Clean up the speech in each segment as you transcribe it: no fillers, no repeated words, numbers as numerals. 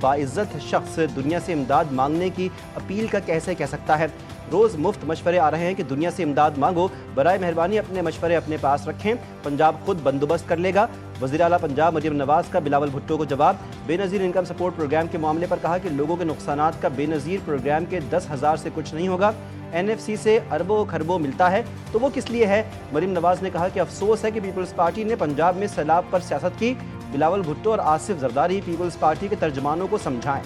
باعزت شخص دنیا سے امداد مانگنے کی اپیل کا کیسے کہہ سکتا ہے؟ روز مفت مشورے آ رہے ہیں کہ دنیا سے امداد مانگو، برائے مہربانی اپنے مشورے اپنے پاس رکھیں، پنجاب خود بندوبست کر لے گا۔ وزیر اعلیٰ پنجاب مریم نواز کا بلاول بھٹو کو جواب۔ بے نظیر انکم سپورٹ پروگرام کے معاملے پر کہا کہ لوگوں کے نقصانات کا بے نظیر پروگرام کے 10,000 سے کچھ نہیں ہوگا۔ NFC سے اربوں خربوں ملتا ہے تو وہ کس لیے ہے؟ مریم نواز نے کہا کہ افسوس ہے کہ پیپلز پارٹی نے پنجاب میں سیلاب پر سیاست کی۔ بلاول بھٹو اور آصف زرداری پیپلز پارٹی کے ترجمانوں کو سمجھائیں۔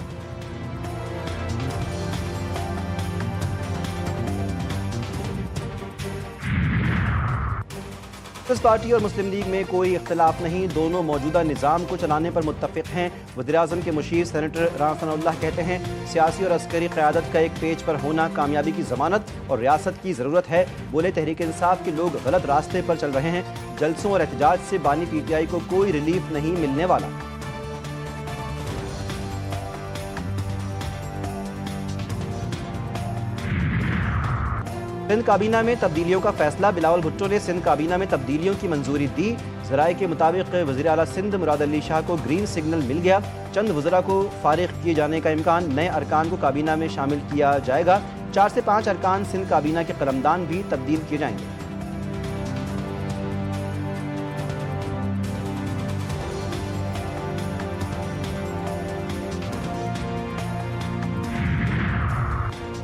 پیپلز پارٹی اور مسلم لیگ میں کوئی اختلاف نہیں، دونوں موجودہ نظام کو چلانے پر متفق ہیں۔ وزیراعظم کے مشیر سینیٹر رانا ثناء اللہ کہتے ہیں سیاسی اور عسکری قیادت کا ایک پیج پر ہونا کامیابی کی ضمانت اور ریاست کی ضرورت ہے۔ بولے تحریک انصاف کے لوگ غلط راستے پر چل رہے ہیں، جلسوں اور احتجاج سے بانی PTI کو کوئی ریلیف نہیں ملنے والا۔ سندھ کابینہ میں تبدیلیوں کا فیصلہ، بلاول بھٹو نے سندھ کابینہ میں تبدیلیوں کی منظوری دی۔ ذرائع کے مطابق وزیر اعلیٰ سندھ مراد علی شاہ کو گرین سگنل مل گیا۔ چند وزراء کو فارغ کیے جانے کا امکان، نئے ارکان کو کابینہ میں شامل کیا جائے گا۔ 4 سے 5 ارکان سندھ کابینہ کے قلمدان بھی تبدیل کیے جائیں گے۔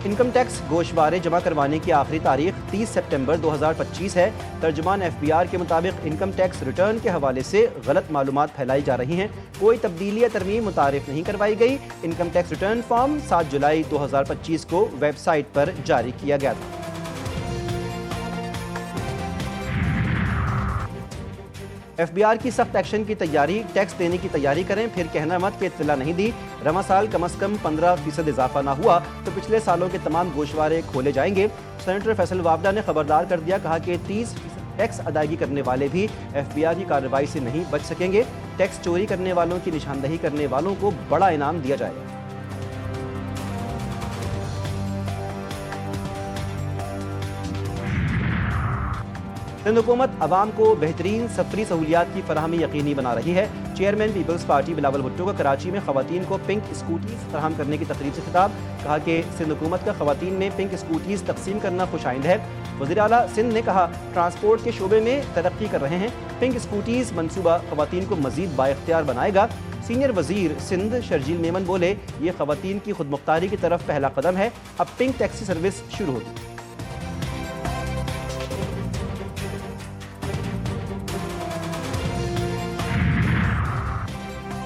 انکم ٹیکس گوشوارے جمع کروانے کی آخری تاریخ 30 سپٹمبر 2025 ہے۔ ترجمان FBR کے مطابق انکم ٹیکس ریٹرن کے حوالے سے غلط معلومات پھیلائی جا رہی ہیں، کوئی تبدیلی یا ترمیم متعارف نہیں کروائی گئی۔ انکم ٹیکس ریٹرن فارم 7 جولائی 2025 کو ویب سائٹ پر جاری کیا گیا تھا۔ FBR کی سخت ایکشن کی تیاری، ٹیکس دینے کی تیاری کریں، پھر کہنا مت کہ اطلاع نہیں دی۔ رواں سال کم از کم 15% اضافہ نہ ہوا تو پچھلے سالوں کے تمام گوشوارے کھولے جائیں گے۔ سینیٹر فیصل وافدہ نے خبردار کر دیا، کہا کہ 30% ٹیکس ادائیگی کرنے والے بھی FBR کی کارروائی سے نہیں بچ سکیں گے۔ ٹیکس چوری کرنے والوں کی نشاندہی کرنے والوں کو بڑا انعام دیا جائے گا۔ سندھ حکومت عوام کو بہترین سفری سہولیات کی فراہمی یقینی بنا رہی ہے۔ چیئرمین پیپلز پارٹی بلاول بھٹو کا کراچی میں خواتین کو پنک اسکوٹیز فراہم کرنے کی تقریب سے خطاب، کہا کہ سندھ حکومت کا خواتین میں پنک اسکوٹیز تقسیم کرنا خوش آئند ہے۔ وزیر اعلیٰ سندھ نے کہا ٹرانسپورٹ کے شعبے میں ترقی کر رہے ہیں، پنک اسکوٹیز منصوبہ خواتین کو مزید بااختیار بنائے گا۔ سینئر وزیر سندھ شرجیل میمن بولے یہ خواتین کی خود مختاری کی طرف پہلا قدم ہے، اب پنک ٹیکسی سروس شروع ہوگی۔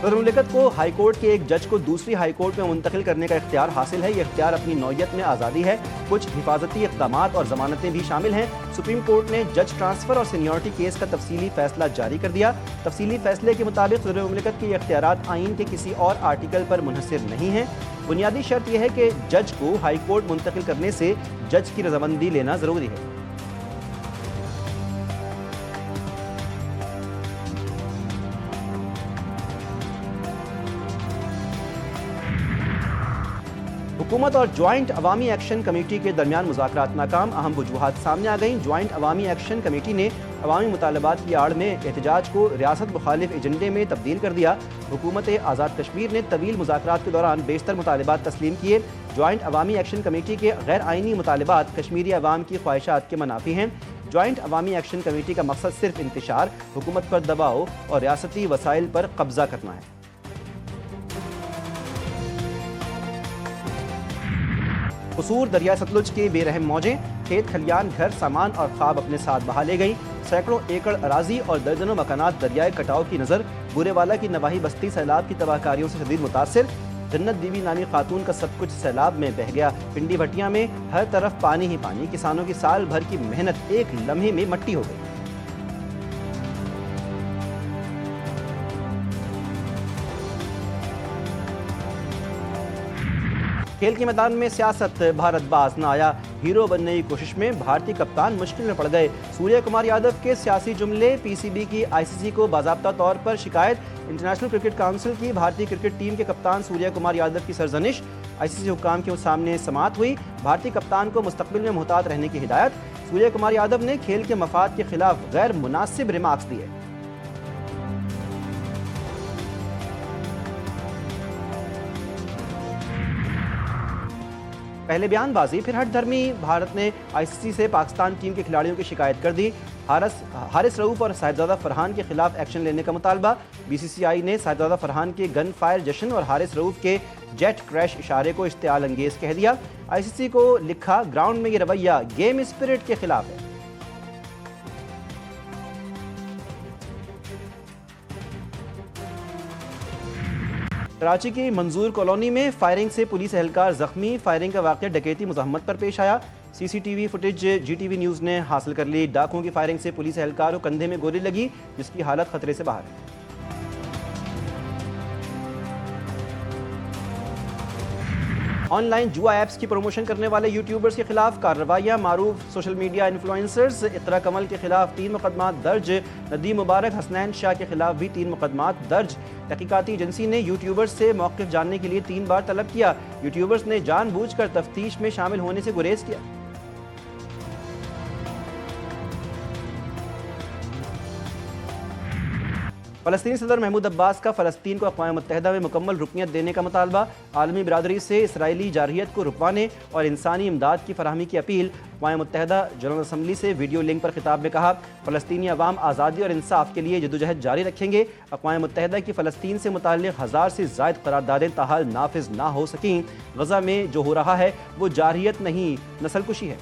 صدر مملکت کو ہائی کورٹ کے ایک جج کو دوسری ہائی کورٹ میں منتقل کرنے کا اختیار حاصل ہے۔ یہ اختیار اپنی نوعیت میں آزادی ہے، کچھ حفاظتی اقدامات اور ضمانتیں بھی شامل ہیں۔ سپریم کورٹ نے جج ٹرانسفر اور سینیورٹی کیس کا تفصیلی فیصلہ جاری کر دیا۔ تفصیلی فیصلے کے مطابق صدر مملکت کے یہ اختیارات آئین کے کسی اور آرٹیکل پر منحصر نہیں ہیں۔ بنیادی شرط یہ ہے کہ جج کو ہائی کورٹ منتقل کرنے سے جج کی رضامندی لینا ضروری ہے۔ حکومت اور جوائنٹ عوامی ایکشن کمیٹی کے درمیان مذاکرات ناکام، اہم وجوہات سامنے آ گئیں۔ جوائنٹ عوامی ایکشن کمیٹی نے عوامی مطالبات کی آڑ میں احتجاج کو ریاست مخالف ایجنڈے میں تبدیل کر دیا۔ حکومت آزاد کشمیر نے طویل مذاکرات کے دوران بیشتر مطالبات تسلیم کیے۔ جوائنٹ عوامی ایکشن کمیٹی کے غیر آئینی مطالبات کشمیری عوام کی خواہشات کے منافی ہیں۔ جوائنٹ عوامی ایکشن کمیٹی کا مقصد صرف انتشار، حکومت پر دباؤ اور ریاستی وسائل پر قبضہ کرنا ہے۔ قصور دریا ستلج کے بے رحم موجیں، کھیت کھلیان گھر سامان اور خواب اپنے ساتھ بہا لے گئی۔ سینکڑوں ایکڑ اراضی اور درجنوں مکانات دریائے کٹاؤ کی نظر۔ بورے والا کی نواحی بستی سیلاب کی تباہ کاریوں سے شدید متاثر۔ جنت بیوی نامی خاتون کا سب کچھ سیلاب میں بہہ گیا۔ پنڈی بھٹیاں میں ہر طرف پانی ہی پانی، کسانوں کی سال بھر کی محنت ایک لمحے میں مٹی ہو گئی۔ کھیل کے میدان میں سیاست، بھارت باز نہ آیا، ہیرو بننے کی کوشش میں بھارتی کپتان مشکل میں پڑ گئے۔ سوریہ کمار یادو کے سیاسی جملے، PCB کی ICC کو باضابطہ طور پر شکایت۔ انٹرنیشنل کرکٹ کونسل کی بھارتی کرکٹ ٹیم کے کپتان سوریہ کمار یادو کی سرزنش۔ ICC حکام کے سامنے سماعت ہوئی، بھارتی کپتان کو مستقبل میں محتاط رہنے کی ہدایت۔ سوریہ کمار یادو نے کھیل کے مفاد کے خلاف غیر مناسب ریمارکس دیے۔ پہلے بیان بازی پھر ہٹ دھرمی، بھارت نے ICC سے پاکستان ٹیم کے کھلاڑیوں کی شکایت کر دی، حارث رؤوف اور صاحبزادہ فرحان کے خلاف ایکشن لینے کا مطالبہ، BCCI نے صاحبزادہ فرحان کے گن فائر جشن اور حارث رؤوف کے جیٹ کریش اشارے کو اشتعال انگیز کہہ دیا، ICC کو لکھا گراؤنڈ میں یہ رویہ گیم اسپرٹ کے خلاف ہے۔ کراچی کی منظور کالونی میں فائرنگ سے پولیس اہلکار زخمی، فائرنگ کا واقعہ ڈکیتی مزاحمت پر پیش آیا، CCTV فوٹیج GTV نیوز نے حاصل کر لی، ڈاکوؤں کی فائرنگ سے پولیس اہلکار کو کندھے میں گولی لگی جس کی حالت خطرے سے باہر ہے۔ آن لائن جوا ایپس کی پروموشن کرنے والے یوٹیوبرز کے خلاف کارروائیاں، معروف سوشل میڈیا انفلوئنسرز اقرا کمل کے خلاف 3 مقدمات درج، ندیم مبارک، حسنین شاہ کے خلاف بھی 3 مقدمات درج۔ تحقیقاتی ایجنسی نے یوٹیوبرز سے موقف جاننے کے لیے 3 بار طلب کیا، یوٹیوبرز نے جان بوجھ کر تفتیش میں شامل ہونے سے گریز کیا۔ فلسطینی صدر محمود عباس کا فلسطین کو اقوام متحدہ میں مکمل رکنیت دینے کا مطالبہ، عالمی برادری سے اسرائیلی جارحیت کو رکوانے اور انسانی امداد کی فراہمی کی اپیل، اقوام متحدہ جنرل اسمبلی سے ویڈیو لنک پر خطاب میں کہا فلسطینی عوام آزادی اور انصاف کے لیے جدوجہد جاری رکھیں گے، اقوام متحدہ کی فلسطین سے متعلق 1000 سے زائد قراردادیں تاحال نافذ نہ ہو سکیں، غزہ میں جو ہو رہا ہے وہ جارحیت نہیں نسل کشی ہے۔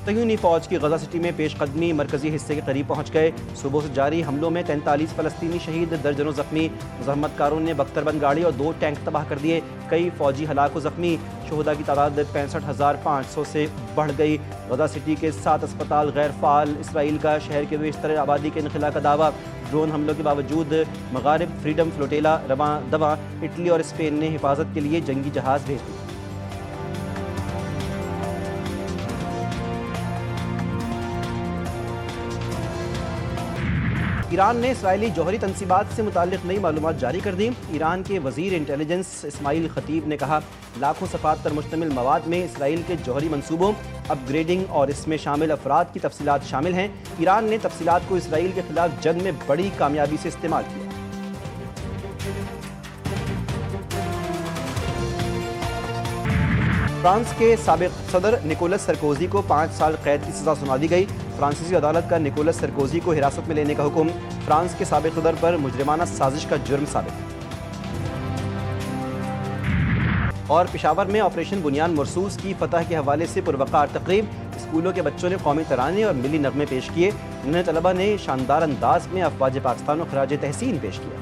صہیونی فوج کی غزہ سٹی میں پیش قدمی مرکزی حصے کے قریب پہنچ گئے، صبح سے جاری حملوں میں 43 فلسطینی شہید، درجنوں زخمی، مزاحمت کاروں نے بختر بند گاڑی اور 2 ٹینک تباہ کر دیے، کئی فوجی ہلاک و زخمی، شہداء کی تعداد 65,500 سے بڑھ گئی، غزہ سٹی کے 7 اسپتال غیر فعال، اسرائیل کا شہر کے بیشتر آبادی کے انخلاء کا دعویٰ، ڈرون حملوں کے باوجود مغارب فریڈم فلوٹیلا رواں دواں، اٹلی اور اسپین نے حفاظت کے لیے جنگی جہاز بھیج دیے۔ ایران نے اسرائیلی جوہری تنصیبات سے متعلق نئی معلومات جاری کر دیں، ایران کے وزیر انٹیلیجنس اسماعیل خطیب نے کہا لاکھوں صفحات پر مشتمل مواد میں اسرائیل کے جوہری منصوبوں، اپ گریڈنگ اور اس میں شامل افراد کی تفصیلات شامل ہیں، ایران نے تفصیلات کو اسرائیل کے خلاف جنگ میں بڑی کامیابی سے استعمال کیا۔ فرانس کے سابق صدر نکولس سرکوزی کو 5 سال قید کی سزا سنا دی گئی، فرانسیسی عدالت کا نکولس سرکوزی کو حراست میں لینے کا حکم، فرانس کے سابق صدر پر مجرمانہ سازش کا جرم ثابت۔ اور پشاور میں آپریشن بنیان مرصوص کی فتح کے حوالے سے پروقار تقریب، اسکولوں کے بچوں نے قومی ترانے اور ملی نغمے پیش کیے، انہیں طلبہ نے شاندار انداز میں افواج پاکستان کو خراج تحسین پیش کیا۔